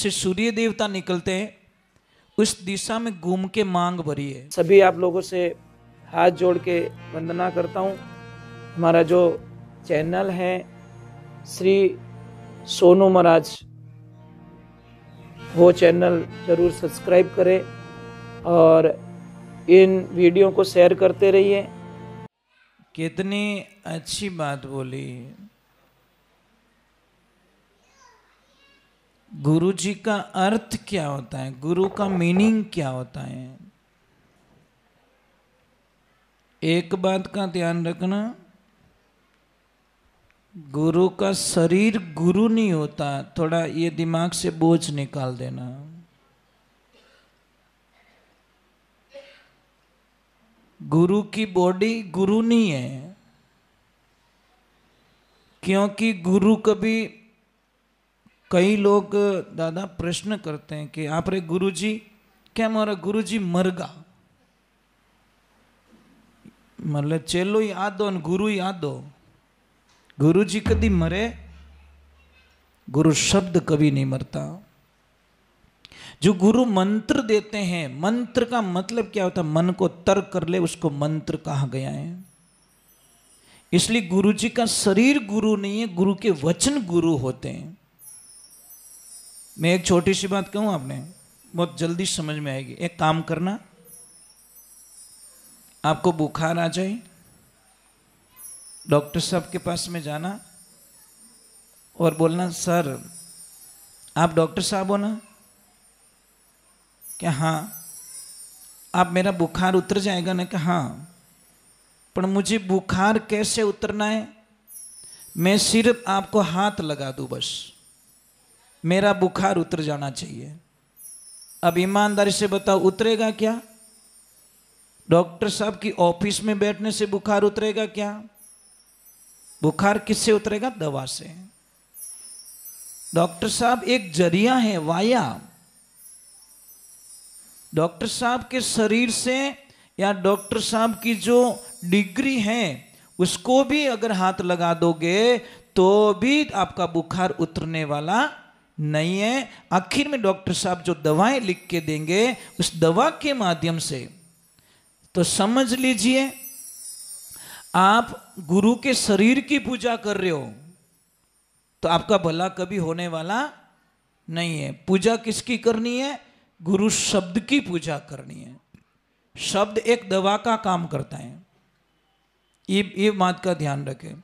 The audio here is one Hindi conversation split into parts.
से सूर्य देवता निकलते हैं, उस दिशा में घूम के मांग भरिए। सभी आप लोगों से हाथ जोड़ के वंदना करता हूँ। हमारा जो चैनल है श्री सोनू महाराज, वो चैनल जरूर सब्सक्राइब करें और इन वीडियो को शेयर करते रहिए। कितनी अच्छी बात बोली। गुरु जी का अर्थ क्या होता है, गुरु का मीनिंग क्या होता है? एक बात का ध्यान रखना, गुरु का शरीर गुरु नहीं होता। थोड़ा ये दिमाग से बोझ निकाल देना। गुरु की बॉडी गुरु नहीं है, क्योंकि गुरु कभी, कई लोग दादा प्रश्न करते हैं कि आप रे गुरु जी, क्या हमारा गुरु जी मर गा? मतलब चेलो याद दो, गुरु याद दो। गुरु जी कभी मरे? गुरु शब्द कभी नहीं मरता। जो गुरु मंत्र देते हैं, मंत्र का मतलब क्या होता है? मन को तर्क कर ले, उसको मंत्र कहा गया है। इसलिए गुरु जी का शरीर गुरु नहीं है, गुरु के वचन गुरु होते हैं। मैं एक छोटी सी बात कहूं, आपने बहुत जल्दी समझ में आएगी। एक काम करना, आपको बुखार आ जाए, डॉक्टर साहब के पास में जाना और बोलना, सर आप डॉक्टर साहब हो ना? क्या हाँ? आप मेरा बुखार उतर जाएगा ना? क्या हाँ? पर मुझे बुखार कैसे उतरना है? मैं सिर्फ आपको हाथ लगा दूं, बस मेरा बुखार उतर जाना चाहिए। अब ईमानदारी से बताओ, उतरेगा क्या? डॉक्टर साहब की ऑफिस में बैठने से बुखार उतरेगा क्या? बुखार किससे उतरेगा? दवा से। डॉक्टर साहब एक जरिया है, वाया। डॉक्टर साहब के शरीर से या डॉक्टर साहब की जो डिग्री है उसको भी अगर हाथ लगा दोगे तो भी आपका बुखार उतरने वाला नहीं है। आखिर में डॉक्टर साहब जो दवाएं लिख के देंगे, उस दवा के माध्यम से, तो समझ लीजिए आप गुरु के शरीर की पूजा कर रहे हो तो आपका भला कभी होने वाला नहीं है। पूजा किसकी करनी है? गुरु शब्द की पूजा करनी है। शब्द एक दवा का काम करता है, ये बात का ध्यान रखें।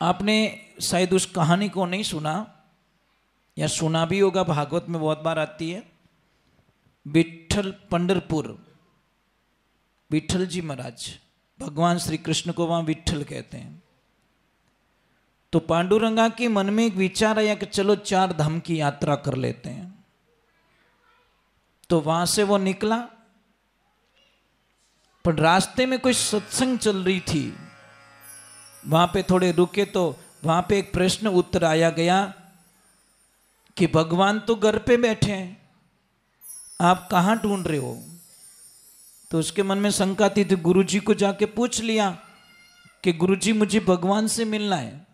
आपने शायद उस कहानी को नहीं सुना या सुना भी होगा, भागवत में बहुत बार आती है। विठल पंढरपुर, विठल जी महाराज, भगवान श्री कृष्ण को वहां विठल कहते हैं। तो पांडुरंगा के मन में एक विचार आया कि चलो 4 धाम की यात्रा कर लेते हैं। तो वहां से वो निकला, पर रास्ते में कोई सत्संग चल रही थी, वहां पे थोड़े रुके तो वहां पे एक प्रश्न उत्तर आया गया कि भगवान तो घर पे बैठे हैं, आप कहां ढूंढ रहे हो? तो उसके मन में शंका थी, तो गुरु जी को जाके पूछ लिया कि गुरु जी मुझे भगवान से मिलना है।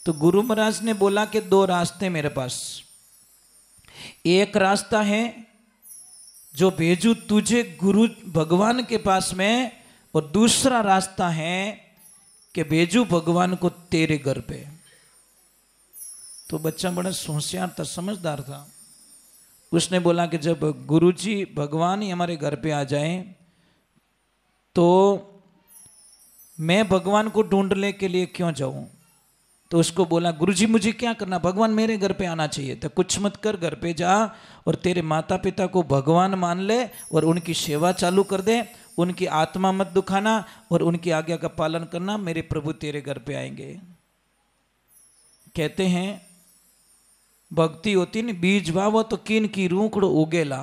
तो गुरु महाराज ने बोला कि 2 रास्ते मेरे पास। एक रास्ता है जो भेजू तुझे गुरु भगवान के पास में, और दूसरा रास्ता है कि भेजू भगवान को तेरे घर पे। तो बच्चा बड़ा होशियार था, समझदार था। उसने बोला कि जब गुरुजी भगवान ही हमारे घर पे आ जाए तो मैं भगवान को ढूंढने के लिए क्यों जाऊं? तो उसको बोला, गुरुजी मुझे क्या करना? भगवान मेरे घर पे आना चाहिए। तो कुछ मत कर, घर पे जा और तेरे माता पिता को भगवान मान ले और उनकी सेवा चालू कर दे, उनकी आत्मा मत दुखाना और उनकी आज्ञा का पालन करना, मेरे प्रभु तेरे घर पे आएंगे। कहते हैं भक्ति होती नहीं, बीज वावो तो किन की रूखड़ो उगेला।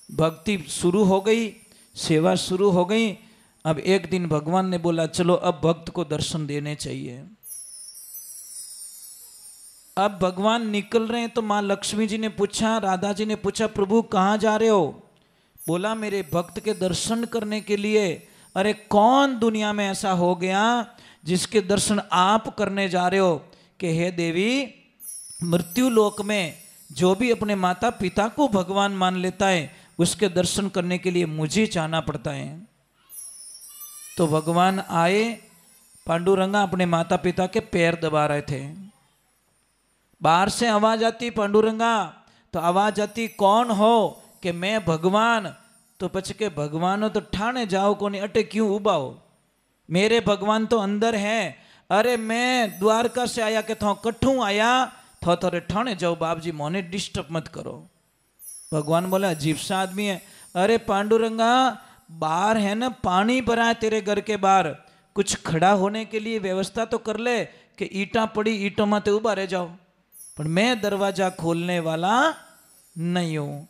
भक्ति शुरू हो गई, सेवा शुरू हो गई। अब एक दिन भगवान ने बोला चलो अब भक्त को दर्शन देने चाहिए। अब भगवान निकल रहे हैं तो मां लक्ष्मी जी ने पूछा, राधा जी ने पूछा, प्रभु कहाँ जा रहे हो? बोला मेरे भक्त के दर्शन करने के लिए। अरे कौन दुनिया में ऐसा हो गया जिसके दर्शन आप करने जा रहे हो? कि हे देवी मृत्यु लोक में जो भी अपने माता पिता को भगवान मान लेता है, उसके दर्शन करने के लिए मुझे जाना पड़ता है। तो भगवान आए, पांडुरंगा अपने माता पिता के पैर दबा रहे थे। बाहर से आवाज आती पांडुरंगा, तो आवाज आती कौन हो कि मैं भगवान। तो पछ के भगवान हो तो ठाणे जाओ कोनी, अटे क्यों उबा हो, मेरे भगवान तो अंदर हैं। अरे मैं द्वारका से आया के थो कट्ठू आया, थो थोड़े ठाणे जाओ बाप जी, मोने डिस्टर्ब मत करो। भगवान बोला अजीब सा आदमी है। अरे पांडुरंगा बाहर है ना, पानी भरा है तेरे घर के बाहर, कुछ खड़ा होने के लिए व्यवस्था तो कर ले कि ईटा पड़ी ईटों में तो उभा रह जाओ, पर मैं दरवाजा खोलने वाला नहीं हूं।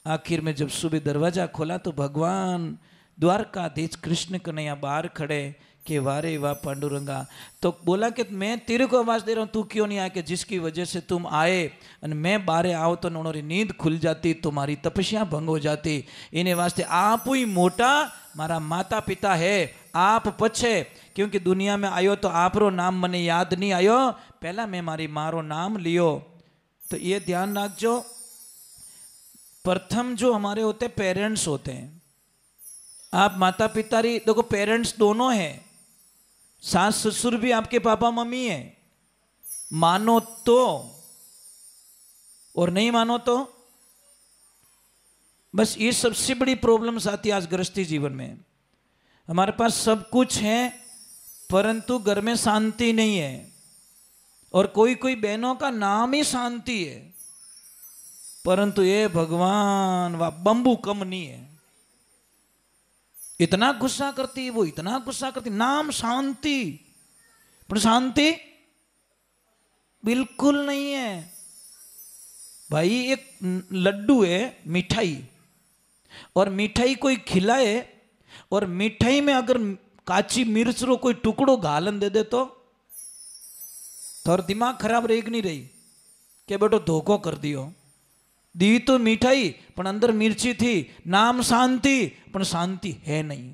आखिर में जब सुबह दरवाजा खोला तो भगवान द्वारकाधीश कृष्ण कन्हैया बाहर खड़े कि वारे वाह पांडुरंगा। तो बोला कि मैं तेरे को आवाज दे रहा हूं, तू क्यों नहीं आया, कि जिसकी वजह से तुम आए और मैं बाहर आओ तो उन्होंने नींद खुल जाती, तुम्हारी तपस्या भंग हो जाती। इन्हें वास्ते आप ही मोटा मारा माता पिता है, आप पछे, क्योंकि दुनिया में आयो तो आपरो नाम मने याद नहीं आयो, पहला मैं मारी मारो नाम लियो। तो ये ध्यान रखजो, प्रथम जो हमारे होते पेरेंट्स होते हैं, आप माता पिता री देखो पेरेंट्स दोनों हैं, सास ससुर भी आपके पापा मम्मी है, मानो तो और नहीं मानो तो। बस ये सबसे बड़ी प्रॉब्लम्स आती है आज गृहस्थी जीवन में। हमारे पास सब कुछ है परंतु घर में शांति नहीं है, और कोई कोई बहनों का नाम ही शांति है, परंतु ये भगवान वा बंबू कम नहीं है, इतना गुस्सा करती है वो, इतना गुस्सा करती, नाम शांति पर शांति बिल्कुल नहीं है। भाई एक लड्डू है मिठाई, और मिठाई कोई खिलाए और मिठाई में अगर काची मिर्च रो कोई टुकड़ो घालन दे दे तो दिमाग खराब रहेगी नहीं रही कि बेटो धोखो कर दियो। दी तो मिठाई पण अंदर मिर्ची थी, नाम शांति पण शांति है नहीं।